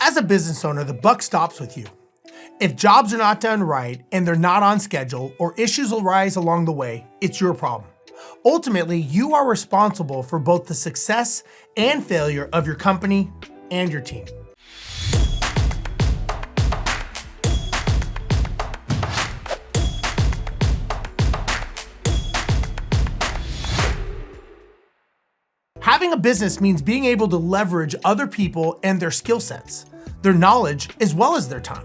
As a business owner, the buck stops with you. If jobs are not done right and they're not on schedule or issues arise along the way, it's your problem. Ultimately, you are responsible for both the success and failure of your company and your team. Having a business means being able to leverage other people and their skill sets, their knowledge, as well as their time.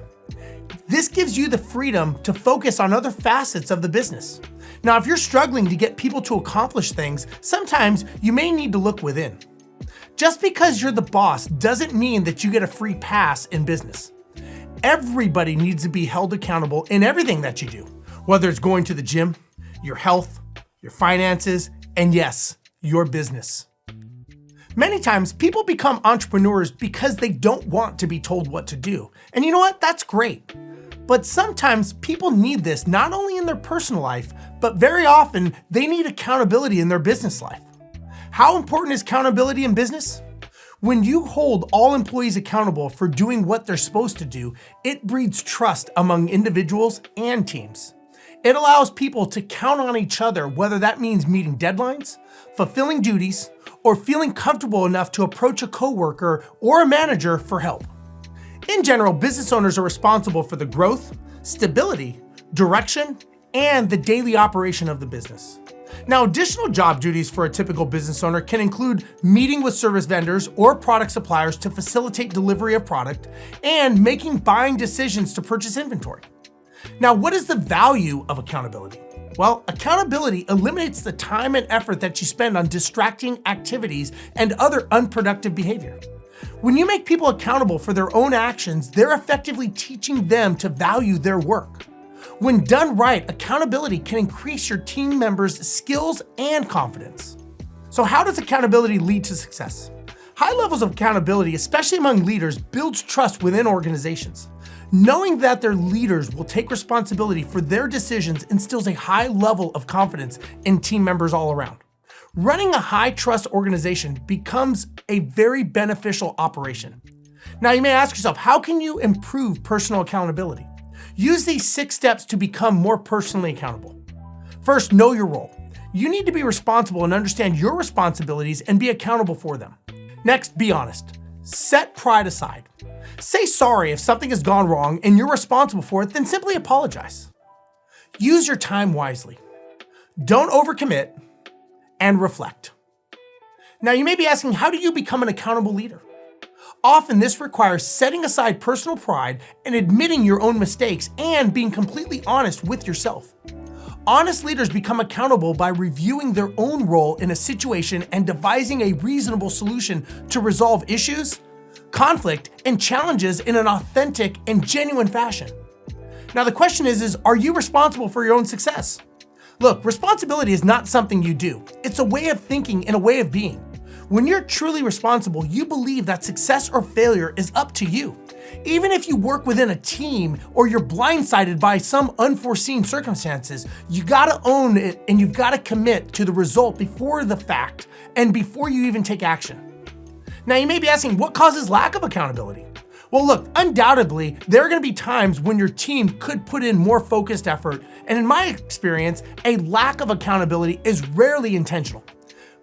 This gives you the freedom to focus on other facets of the business. Now, if you're struggling to get people to accomplish things, sometimes you may need to look within. Just because you're the boss doesn't mean that you get a free pass in business. Everybody needs to be held accountable in everything that you do, whether it's going to the gym, your health, your finances, and yes, your business. Many times, people become entrepreneurs because they don't want to be told what to do. And you know what? That's great. But sometimes people need this not only in their personal life, but very often they need accountability in their business life. How important is accountability in business? When you hold all employees accountable for doing what they're supposed to do, it breeds trust among individuals and teams. It allows people to count on each other, whether that means meeting deadlines, fulfilling duties, or feeling comfortable enough to approach a coworker or a manager for help. In general, business owners are responsible for the growth, stability, direction, and the daily operation of the business. Now, additional job duties for a typical business owner can include meeting with service vendors or product suppliers to facilitate delivery of product and making buying decisions to purchase inventory. Now, what is the value of accountability? Well, accountability eliminates the time and effort that you spend on distracting activities and other unproductive behavior. When you make people accountable for their own actions, they're effectively teaching them to value their work. When done right, accountability can increase your team members' skills and confidence. So how does accountability lead to success? High levels of accountability, especially among leaders, builds trust within organizations. Knowing that their leaders will take responsibility for their decisions instills a high level of confidence in team members all around. Running a high-trust organization becomes a very beneficial operation. Now, you may ask yourself, how can you improve personal accountability? Use these 6 steps to become more personally accountable. First, know your role. You need to be responsible and understand your responsibilities and be accountable for them. Next, be honest. Set pride aside. Say sorry if something has gone wrong and you're responsible for it, then simply apologize. Use your time wisely. Don't overcommit and reflect. Now, you may be asking, how do you become an accountable leader? Often this requires setting aside personal pride and admitting your own mistakes and being completely honest with yourself. Honest leaders become accountable by reviewing their own role in a situation and devising a reasonable solution to resolve issues, conflict, and challenges in an authentic and genuine fashion. Now, the question is, are you responsible for your own success? Look, responsibility is not something you do. It's a way of thinking and a way of being. When you're truly responsible, you believe that success or failure is up to you. Even if you work within a team or you're blindsided by some unforeseen circumstances, you gotta own it and you've gotta commit to the result before the fact and before you even take action. Now, you may be asking, what causes lack of accountability? Well, look, undoubtedly, there are gonna be times when your team could put in more focused effort, and in my experience, a lack of accountability is rarely intentional.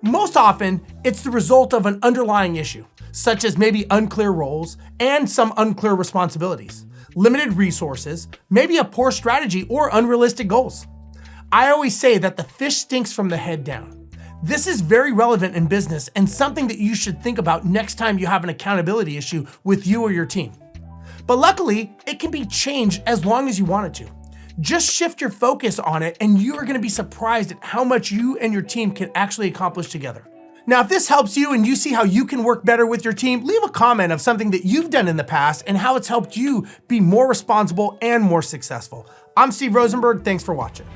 Most often, it's the result of an underlying issue, such as maybe unclear roles and some unclear responsibilities, limited resources, maybe a poor strategy or unrealistic goals. I always say that the fish stinks from the head down. This is very relevant in business and something that you should think about next time you have an accountability issue with you or your team. But luckily, it can be changed as long as you want it to. Just shift your focus on it and you are going to be surprised at how much you and your team can actually accomplish together. Now, if this helps you and you see how you can work better with your team, leave a comment of something that you've done in the past and how it's helped you be more responsible and more successful. I'm Steve Rozenberg. Thanks for watching.